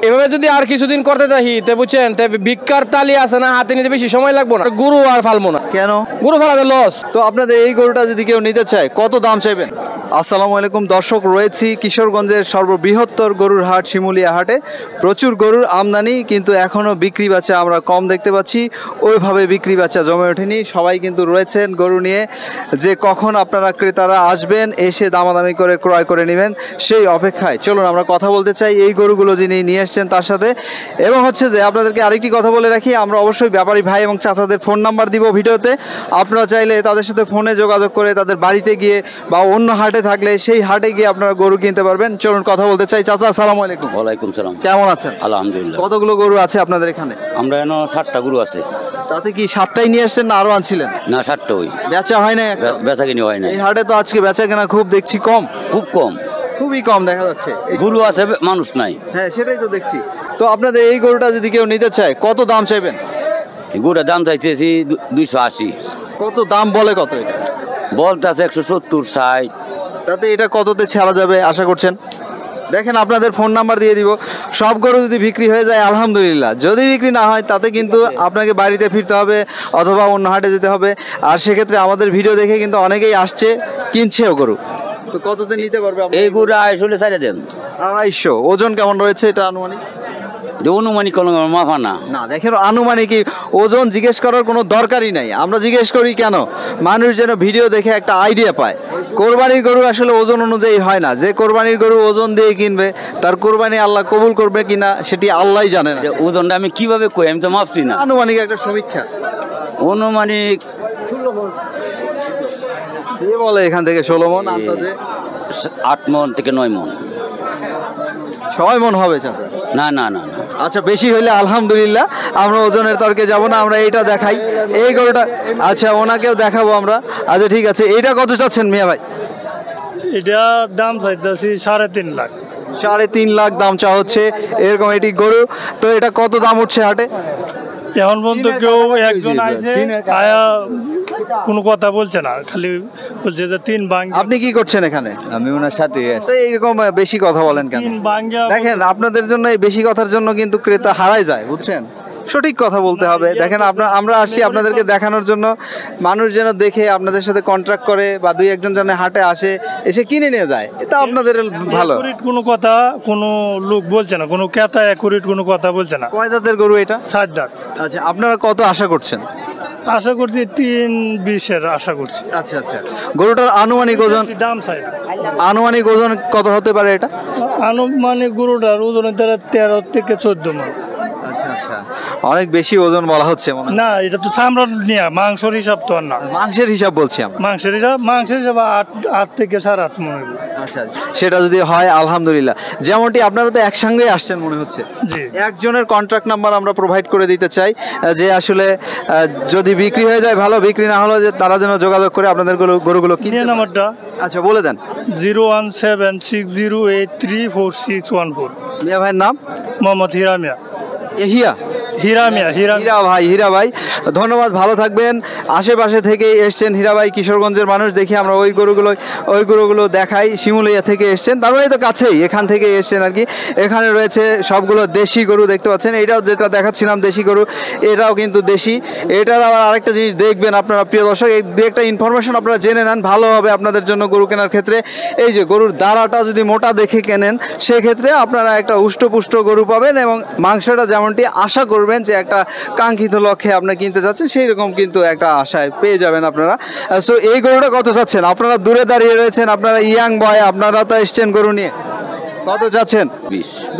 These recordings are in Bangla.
এভাবে যদি আর কিছুদিন করতে থাকি তে বুঝছেন ভিক্ষার তালি আছে না, হাতে নিতে বেশি সময় লাগবে না, গরু আর ফালবো না। কেন? গরু ফালাতে লস। তো আপনাদের এই গরুটা যদি কেউ নিতে চায় কত দাম চাইবেন? আসসালামু আলাইকুম দর্শক, রয়েছি কিশোরগঞ্জের সর্ববৃহত্তর গরুর হাট শিমুলিয়া হাটে। প্রচুর গরুর আমদানি, কিন্তু এখনও বিক্রি বাচ্চা আমরা কম দেখতে পাচ্ছি। ওইভাবে বিক্রি বাচ্চা জমে ওঠেনি। সবাই কিন্তু রয়েছেন গরু নিয়ে, যে কখন আপনারা ক্রেতারা আসবেন, এসে দামাদামি করে ক্রয় করে নেবেন সেই অপেক্ষায়। চলুন আমরা কথা বলতে চাই এই গরুগুলো যিনি নিয়ে এসছেন তার সাথে। এবং হচ্ছে যে আপনাদেরকে আরেকটি কথা বলে রাখি, আমরা অবশ্যই ব্যাপারী ভাই এবং চাচাদের ফোন নাম্বার দিব ভিডিওতে। আপনারা চাইলে তাদের সাথে ফোনে যোগাযোগ করে তাদের বাড়িতে গিয়ে বা অন্য হাটে থাকলে সেই হাটে গিয়ে আপনারা গরু কিনতে পারবেন। চলুন কথা বলতে চাই। চাচা আসসালামু আলাইকুম। ওয়ালাইকুম সালাম। কেমন আছেন? আলহামদুলিল্লাহ। কতগুলো গরু আছে আপনাদের এখানে? আমরা এনে 7টা গরু আছে। তাতে কি 7টাই নিয়ে আসছেন না আরো আনছিলেন? না, 7টা। ওই বেচা হয় না? বেচা কিনি হয় না এই হাটে তো আজকে বেচা কেনা খুব দেখছি কম, খুব কম, খুবই কম দেখা যাচ্ছে। গরু আছে মানুষ নাই। হ্যাঁ সেটাই তো দেখছি। তো আপনাদের এই গরুটা যদি কেউ নিতে চায় কত দাম চাইবেন? গরুটার দাম চাইতেছি 280। কত দাম বলে? কত এটা বলতে আছে 170 60। তাতে এটা কততে ছাড়া যাবে আশা করছেন? দেখেন আপনাদের ফোন নাম্বার দিয়ে দিব। সব গরু যদি বিক্রি হয়ে যায় আলহামদুলিল্লাহ, যদি বিক্রি না হয় তাতে কিন্তু আপনাকে বাড়িতে ফিরতে হবে অথবা অন্য হাটে যেতে হবে। আর সেক্ষেত্রে আমাদের ভিডিও দেখে কিন্তু অনেকেই আসছে, কিনছেও গরু। তো কততে নিতে পারবে? এই গরু আসলে ছাড়ে দেন 250। ওজন কেমন রয়েছে এটা আনুমানিক? অনুমানিক কোনো মাফা না। না দেখেন, আনুমানিক ওজন জিজ্ঞেস করার কোনো দরকারই নাই। আমরা জিজ্ঞেস করি কেন? মানুষ যেন ভিডিও দেখে একটা আইডিয়া পায়। কোরবানির গরু আসলে ওজন অনুযায়ী হয় না। যে কোরবানির গরু ওজন দিয়ে কিনবে তার কোরবানি আল্লাহ কবুল করবে কিনা সেটি আল্লাহই জানে না। ওজনটা আমি কিভাবে কই, আমি তো মাপছি না। আনুমানিক একটা সমীক্ষা। অনুমানিক বলে এখান থেকে 16 মণ, আন্দাজে 8 মণ থেকে 9 মণ। 6 মণ হবে চাচা? না না না না। আচ্ছা, বেশি হইলে আলহামদুলিল্লাহ, আমরা ওজনের তর্কে যাব না। আমরা এইটা দেখাই, এই গরুটা। আচ্ছা, ওনাকেও দেখাবো আমরা। আচ্ছা ঠিক আছে, এইটা কত চাচ্ছেন মিয়া ভাই? এটা দাম চাইতেছি 3.5 লাখ। 3.5 লাখ দাম চা হচ্ছে এরকম এটি গরু। তো এটা কত দাম উঠছে হাটে? এখন পর্যন্ত কেউ একজন আইছে, আয়া কোনো কথা বলছে না, খালি বলছে যে 3 ভাঙ্গা। আপনি কি করছেন এখানে? আমি ওনার সাথে এইরকম বেশি কথা বলেন কেন? 3 ভাঙ্গা। দেখেন আপনাদের জন্য এই বেশি কথার জন্য কিন্তু ক্রেতা হারায় যায়, বুঝছেন? সঠিক কথা বলতে হবে। দেখেন আমরা আসছি আপনাদেরকে দেখানোর জন্য। মানুষ যেন দেখে আপনাদের সাথে কন্ট্রাক্ট করে বা 2-1 জন হাটে আসে, এসে কিনে নিয়ে যায়, এটা আপনাদের ভালো। কোনো কথা কোনো লোক বলছে না, কোনো ক্রেতা একুরেট কোনো কথা বলছে না। কয় দাঁতের গরু এটা? 7 দাঁত। আচ্ছা, আপনারা কত আশা করছেন? আশা করছি 320-এর আশা করছি। আচ্ছা আচ্ছা, গরুটার আনুমানিক ওজন? দাম চাই আনুমানিক ওজন কত হতে পারে এটা? আনুমানিক গরুটার ওজন 13 থেকে 14 মণ। আচ্ছা আচ্ছা, অনেক বেশি ওজন বলা হচ্ছে মনে হয়। না, এটা তো চামড়া নিয়ে, মাংসের হিসাব তো আর না। মাংসের হিসাব বলছি আমরা। মাংসের হিসাব 8 থেকে 8.5 মণ। আচ্ছা, সেটা যদি হয় আলহামদুলিল্লাহ। যেমনটি আপনারা তো একসঙ্গে আসছেন মনে হচ্ছে। জি। একজনের কন্ট্রাক্ট নাম্বার আমরা প্রোভাইড করে দিতে চাই, যে আসলে যদি বিক্রি হয়ে যায় ভালো, বিক্রি না হলে যে তারা যেন যোগাযোগ করে আপনাদের গরুগুলো কিনে। নাম্বারটা আচ্ছা বলে দেন। 01760834614। মিয়া ভাইয়ের নাম? মোহাম্মদ হীরা মিয়া। হীরা ভাই, ধন্যবাদ, ভালো থাকবেন। আশেপাশে থেকে এসছেন হীরা ভাই, কিশোরগঞ্জের মানুষ। দেখি আমরা ওই গরুগুলো দেখাই। শিমুলিয়া থেকে এসছেন, তার মানে তো কাছেই, এখান থেকে এসছেন আর কি। এখানে রয়েছে সবগুলো দেশি গরু দেখতে পাচ্ছেন। এইটাও যেটা দেখাচ্ছিলাম দেশি গরু, এটাও কিন্তু দেশি। এটার আবার আরেকটা জিনিস দেখবেন আপনারা প্রিয় দর্শক, এই দু একটা ইনফরমেশন আপনারা জেনে নেন, ভালো হবে আপনাদের জন্য গরু কেনার ক্ষেত্রে। এই যে গরুর দাঁড়াটা যদি মোটা দেখে কেনেন, সেক্ষেত্রে আপনারা একটা উষ্টপুষ্ট গরু পাবেন এবং মাংসটা যেমনটি আশা করবেন যে একটা কাঙ্ক্ষিত লক্ষ্যে আপনি কিনতে যাচ্ছেন, সেই রকম কিন্তু একটা আশায় পেয়ে যাবেন আপনারা। সো এই গরুটা কত চাচ্ছেন? আপনারা দূরে দাঁড়িয়ে রয়েছেন, আপনারা ইয়াং বয়, আপনারা তো এসছেন গরু নিয়ে। কত চাচ্ছেন?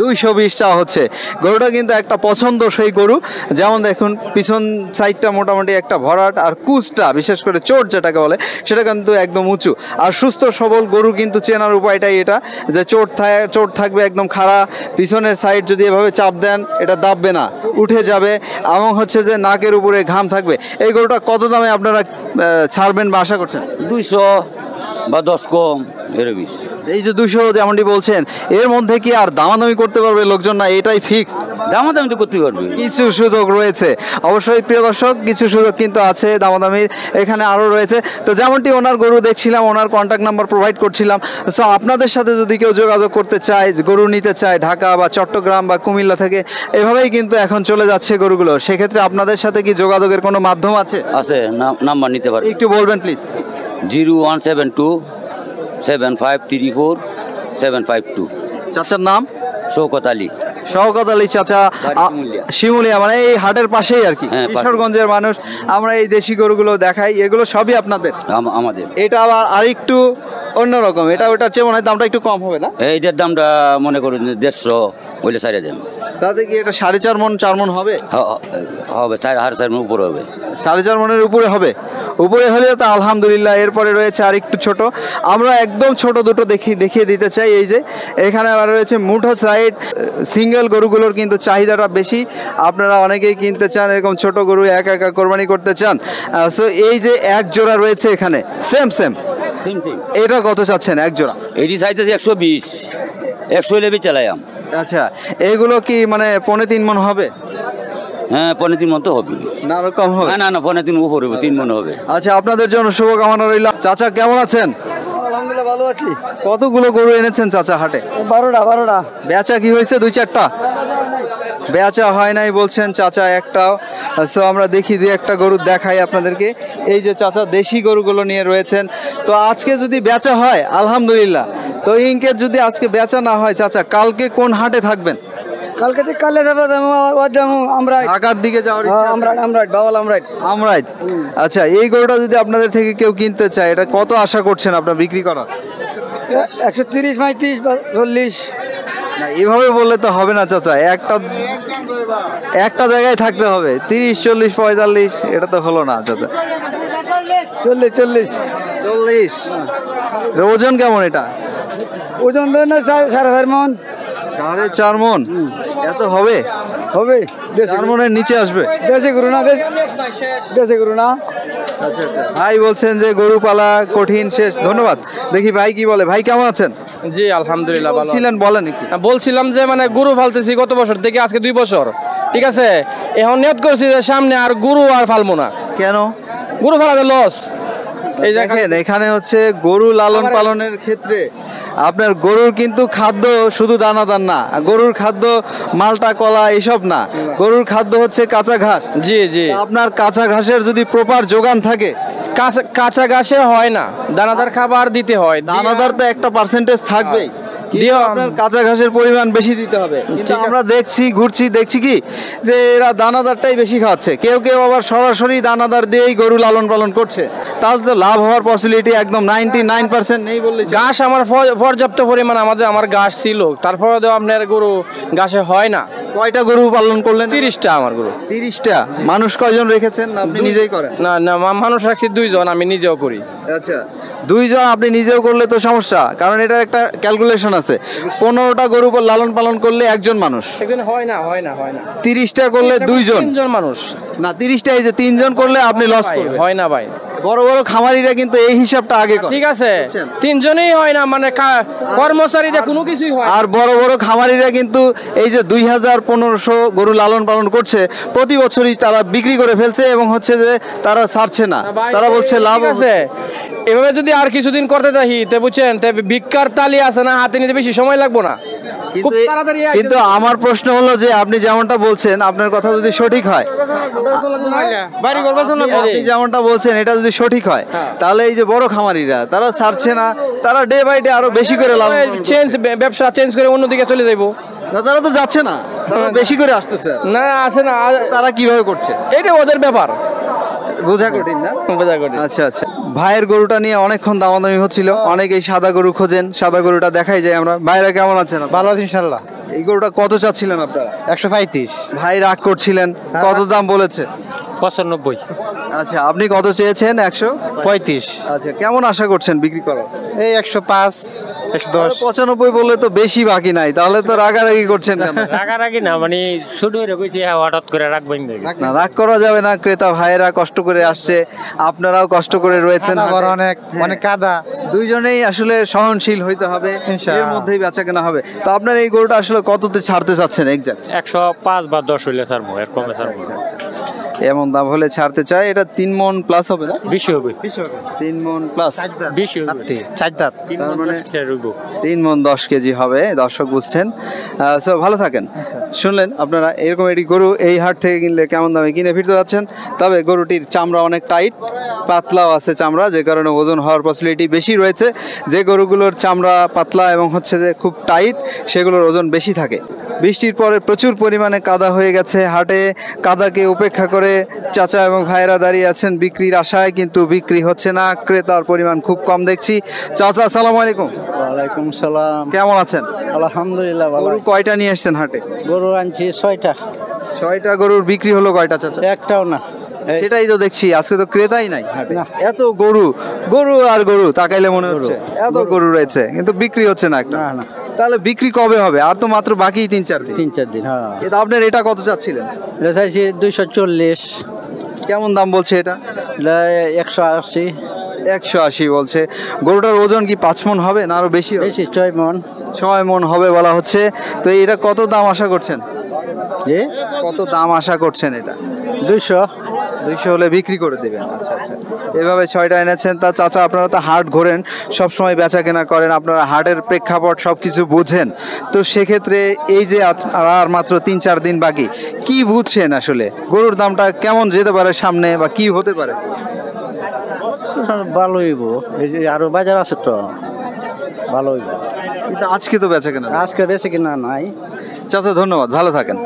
220 চা হচ্ছে। গরুটা কিন্তু একটা পছন্দ সেই গরু। যেমন দেখুন পিছন সাইডটা মোটামুটি একটা ভরাট, আর কুচটা বিশেষ করে চোট যেটাকে বলে সেটা কিন্তু একদম উঁচু। আর সুস্থ সবল গরু কিন্তু চেনার উপায়টাই এটা, যে চোট থাকবে একদম খাড়া। পিছনের সাইড যদি এভাবে চাপ দেন এটা দাববে না, উঠে যাবে। এবং হচ্ছে যে নাকের উপরে ঘাম থাকবে। এই গরুটা কত দামে আপনারা ছাড়বেন বা আশা করছেন? 200 বা 10 কম, এর 20। এই যে 200 যেমনটি বলছেন, এর মধ্যে কি আর দামাদামি করতে পারবে লোকজন, না এটাই ফিক্স? দামাদামি তো করতে পারবি। কিছু সুযোগ রয়েছে অবশ্যই প্রিয় দর্শক, কিছু সুযোগ কিন্তু আছে দামাদামির, এখানে আরও রয়েছে। তো যেমনটি ওনার গরু দেখছিলাম, ওনার কন্ট্যাক্ট নাম্বার প্রোভাইড করছিলাম। সো আপনাদের সাথে যদি কেউ যোগাযোগ করতে চায়, গরু নিতে চায় ঢাকা বা চট্টগ্রাম বা কুমিল্লা থেকে, এভাবেই কিন্তু এখন চলে যাচ্ছে গরুগুলো। সেক্ষেত্রে আপনাদের সাথে কি যোগাযোগের কোনো মাধ্যম আছে? আছে, নাম্বার নিতে পারবে। একটু বলবেন প্লিজ। 0172 7534 752। চাচার নাম? শৌকত আলী। শওকত আলী চাচা, বাড়ি শিমুলিয়া। শিমুলিয়া, মানে এই হাটের পাশেই আর কি, হ্যাঁ, পাশে। কিশোরগঞ্জের মানুষ। আমরা এই দেশি গরুগুলো দেখাই, এগুলো সবই আপনাদের? আমাদের। এটা আবার আরেকটু অন্যরকম, এটা ওটার চেয়ে মনে হয় দামটা একটু কম হবে না? এইটার দামটা মনে করুন 150 হইলে ছাড়ে দেন। তাতে কি এটা 4.5 মন 4 মন হবে? হবে 4.5 মন উপরে হবে। 4.5 মনের উপরে হবে? উপরে হলে তো আলহামদুলিল্লাহ। এরপরে রয়েছে আর একটু ছোট, আমরা একদম ছোট দুটো দেখিয়ে দিতে চাই। এই যে এখানে আবার রয়েছে মুঠো সাইড সিঙ্গেল গরুগুলোর কিন্তু চাহিদাটা বেশি, আপনারা অনেকেই কিনতে চান এরকম ছোট গরু, একা একা কোরবানি করতে চান। সো এই যে এক জোড়া রয়েছে এখানে, সেম এটা কত চাচ্ছেন এক জোড়া? এটি চাইতেছি 120, 100 হইলে চালাইম। আচ্ছা, এগুলো কি মানে 3.5 মন হবে? হ্যাঁ, 3.5 মন তো হবে না, আরো কম হবে? না, 3.5 উপরে হবে, 3 মন হবে। আচ্ছা, আপনাদের জন্য শুভকামনা রইল। চাচা কেমন আছেন? আলহামদুলিল্লাহ ভালো আছি। কতগুলো গরু এনেছেন চাচা হাটে? 12টা। বেচা কি হয়েছে? 2-4টা বেচা হয় নাই বলছেন চাচা, একটাও। সো আমরা দেখি দিয়ে একটা গরু দেখাই আপনাদেরকে। এই যে চাচা দেশি গরুগুলো নিয়ে রয়েছেন। তো আজকে যদি বেচা হয় আলহামদুলিল্লাহ, তো ইনকেস যদি আজকে বেচা না হয় চাচা, কালকে কোন হাটে থাকবেন? কালে আমরা ঢাকার দিকে যাওয়ার আমরাই। আচ্ছা, এই গরুটা যদি আপনাদের থেকে কেউ কিনতে চায়, এটা কত আশা করছেন আপনার বিক্রি করার? 130, 35 বা 40। না, এভাবে বললে তো হবে না চাচা, একটা জায়গায় থাকতে হবে। 30, 40, 45 এটা তো হলো না চাচা। 40। ওজন কেমন এটা? ওজন ধরে না 4.5 মন 4.5 মন এত হবে? 4 মনের নিচে আসবে? দেশি গরু না। আচ্ছা, ভাই বলছেন যে গরু পালা কঠিন শেষ। ধন্যবাদ। দেখি ভাই কি বলে। ভাই কেমন আছেন? জি আলহামদুলিল্লাহ ভালো। ছিলেন বলেন একটু। বলছিলাম যে মানে গরু ফালতেছি গত বছর থেকে আজকে 2 বছর, ঠিক আছে। এখন নিয়ত করছি যে সামনে আর গরু আর ফালবো না। কেন? গরু ফালাতে লস। এই দেখেন এখানে হচ্ছে গরু লালন পালনের ক্ষেত্রে আপনার গরুর কিন্তু খাদ্য শুধু দানাদার না, গরুর খাদ্য মালটা কলা এসব না, গরুর খাদ্য হচ্ছে কাঁচা ঘাস। জি জি, আপনার কাঁচা ঘাসের যদি প্রপার যোগান থাকে, কাঁচা ঘাসে হয় না, দানাদার খাবার দিতে হয়। দানাদার তো একটা পার্সেন্টেজ থাকবেই, কিন্তু আপনার কাঁচা ঘাসের পরিমাণ বেশি দিতে হবে। কিন্তু আমরা দেখছি কি যে এরা দানাদারটাই বেশি খাচ্ছে, কেউ আবার সরাসরি দানাদার দিয়েই গরু লালন পালন করছে। তাহলে তো লাভ হওয়ার পসিবিলিটি একদম 99% নেই বললে। ঘাস আমার পর্যাপ্ত পরিমাণ আমার ঘাস ছিল, তারপরে আপনার গরু ঘাসে হয় না। কয়টা গরু পালন করলেন? 30টা আমার গরু। 30টা? মানুষ কয়জন রেখেছেন? আপনি নিজেই করেন? না, মানুষ রাখছি 2 জন, আমি নিজেও করি। আচ্ছা, 2 জন আপনি নিজেও করলে তো সমস্যা, কারণ এটা একটা ক্যালকুলেশন আছে। 15টা গরু লালন পালন করলে একজন মানুষ, হয় না 30টা করলে 2 জন, 3 জন মানুষ না 30টা এই যে 3 জন করলে আপনি লস করবেন। হয় না ভাই, বড় বড় খামারিরা কিন্তু এই হিসাবটা আগে করে। ঠিক আছে, 3 জনই হয় না, মানে কর্মচারীদের কোনো কিছুই হয়। আর বড় বড় খামারিরা কিন্তু এই যে 2000-1500 গরু লালন পালন করছে, প্রতি বছরই তারা বিক্রি করে ফেলছে এবং হচ্ছে যে তারা ছাড়ছে না, তারা বলছে লাভ আছে। এভাবে যদি আর কিছুদিন করতে থাকি তে বুঝছেন, তে ভিক্ষার তালি আছে না, হাতে নিতে বেশি সময় লাগবে না। কিন্তু আমার প্রশ্ন হলো যে আপনি যেমনটা বলছেন, আপনার কথা যদি সঠিক হয়, আপনি যেমনটা বলছেন এটা যদি সঠিক হয়, তাহলে এই যে বড় খামারিরা তারা ছাড়ছে না, তারা ডে বাই ডে আরো বেশি করে লাভ, ব্যবসা চেঞ্জ করে অন্যদিকে চলে যাইবো। না, তারা তো যাচ্ছে না, তারা বেশি করে আসতেছে না, আসে না। তারা কিভাবে করছে এটা ওদের ব্যাপার, বোঝা কঠিন না? বোঝা কঠিন। আচ্ছা, ভাইয়ের গরুটা নিয়ে অনেকক্ষণ দামাদামি হচ্ছিল, অনেকেই সাদা গরু খোঁজেন, সাদা গরুটা দেখাই যায় আমরা। ভাইরা কেমন আছেন? ভালো আছি ইনশাআল্লাহ। এই গরুটা কত চাচ্ছিলেন আপনারা? 135। ভাই রাগ করছিলেন, কত দাম বলেছে? 95। আচ্ছা, আপনি কত চেয়েছেন? 135। আচ্ছা, কেমন আশা করছেন বিক্রি করার? এই 105। 95 বললে তো বেশি বাকি নাই, তাহলে তো রাগারাগি করছেন কেন? রাগারাগি না, মানে শুরু হয়ে গেছে হঠাৎ করে রাখবেন না, রাগ করা যাবে না, ক্রেতা ভাইয়েরা কষ্ট করে আসছে, আপনারাও কষ্ট করে রয়েছেন হাটে। অনেক হ্যাঁ। কাদা। দুইজনেই আসলে সহনশীল হইতে হবে, এর মধ্যেই বেচা কেনা হবে। তো আপনার এই গরুটা আসলে কততে ছাড়তে চাচ্ছেন এক্সাক্ট? 105 বা 10 হইলে ছাড়বো, এর কমে ছাড়বো এমন দাম হলে ছাড়তে চায়। এটা 3 মণ প্লাস হবে না? বেশি হবে, 3 মণ প্লাস, বেশি হবে, তার মানে 3 3 মণ 10 কেজি হবে, দর্শক বুঝছেন। সো ভালো থাকেন। শুনলেন আপনারা, এরকম একটি গরু এই হাট থেকে কিনলে কেমন দামে কিনে ফিরতে যাচ্ছেন। তবে গরুটির চামড়া অনেক টাইট, পাতলাও আছে চামড়া, যে কারণে ওজন হওয়ার পসিবিলিটি বেশি রয়েছে। যে গরুগুলোর চামড়া পাতলা এবং হচ্ছে যে খুব টাইট, সেগুলোর ওজন বেশি থাকে। বৃষ্টির পরে প্রচুর পরিমাণে কাদা হয়ে গেছে হাটে। কাদাকে উপেক্ষা করে চাচা এবং ভাইয়েরা দাঁড়িয়ে আছেন বিক্রির আশায়, কিন্তু বিক্রি হচ্ছে না, ক্রেতার পরিমাণ খুব কম দেখছি। চাচা আসসালামু আলাইকুম। ওয়ালাইকুম সালাম। কেমন আছেন? আলহামদুলিল্লাহ ভালো। গরু কয়টা নিয়ে এসেছেন হাটে? গরু আনছি 6টা। 6টা গরুর বিক্রি হলো কয়টা চাচা? একটাও না। সেটাই তো দেখছি, আজকে তো ক্রেতাই নাই হাটে। না। এত গরু, গরু আর গরু, তাকাইলে মনে হচ্ছে এত গরু রয়েছে, কিন্তু বিক্রি হচ্ছে না একটা। না না, তাহলে বিক্রি কবে হবে? আর তো মাত্র বাকি 3-4 দিন। 3-4 দিন। হ্যাঁ, এটা আপনার এটা কত চাচ্ছিলেন? এটা চাইছি 240। কেমন দাম বলছে এটা? 180। 180 বলছে। গরুটার ওজন কি 5 মণ হবে না আরো বেশি হবে? বেশি 6 মন। 6 মণ হবে বলা হচ্ছে। তো এটা কত দাম আশা করছেন? জি, কত দাম আশা করছেন এটা? 200। 200 হলে বিক্রি করে দেবেন। আচ্ছা আচ্ছা, এভাবে 6টা এনেছেন। তা চাচা, আপনারা তো হাট ঘোরেন, সব সময় বেচা কেনা করেন, আপনারা হাটের প্রেক্ষাপট সব কিছু বুঝেন। তো সেক্ষেত্রে এই যে আর মাত্র 3-4 দিন বাকি, কি বুঝছেন আসলে গরুর দামটা কেমন যেতে পারে সামনে, বা কি হতে পারে? ভালো হইব, এই যে আরো বাজার আছে তো, ভালো হইব। কিন্তু আজকে তো বেচা কেনা। আজকে বেশি কিনা নাই। চাচা ধন্যবাদ, ভালো থাকেন।